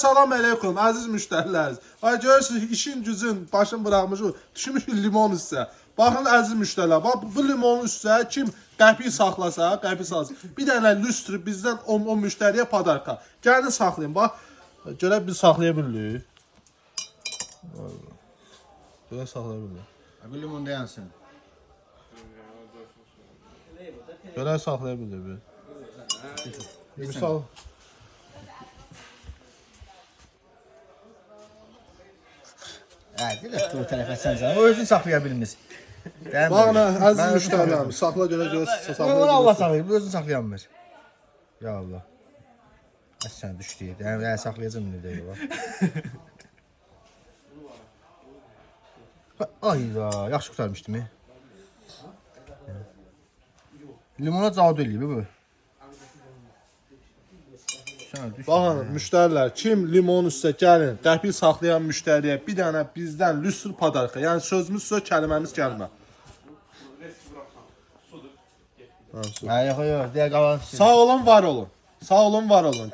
Salam əleykum, əziz müştərilər. Ay görürsünüz, işin gücün başını bırakmışıq, düşmüş limon üstə. Baxın əziz müştərilər, bax bu limonun üstə kim qəpik saxlasa, qəpik salsın. Bir dənə lüstr bizdən o müştəriyə padarka. Gəlin saxlayın, bax. Görək biz saxlaya bilirik. Görək saxlaya bilirik. Bu limon da yansın. Görək saxlaya bilirik. Misal. Direkt bu tərəfə sən canım. O özünü saxlaya bilmir. Baxın əziz müştərilərimiz, saxla görək saxlaya Onu Allah bilirik. saxlayır, bu özünü saxlaya bilmir. Ya Allah. Sən düşdü. Yəni saxlayacağım indi deyir bax. Ayda, yaxşı qurtarmışdım. Limona cadu eləyib bu. Baxın müştərilər, kim limon üstə gəlin, qəpik saxlayan müştəriyə bir dənə bizdən lüstr padarka. Yəni sözümüz söz, kəlməmiz gəlmə. Yox, deyək qalan. Sağ olun, var olun. Sağ olun, var olun.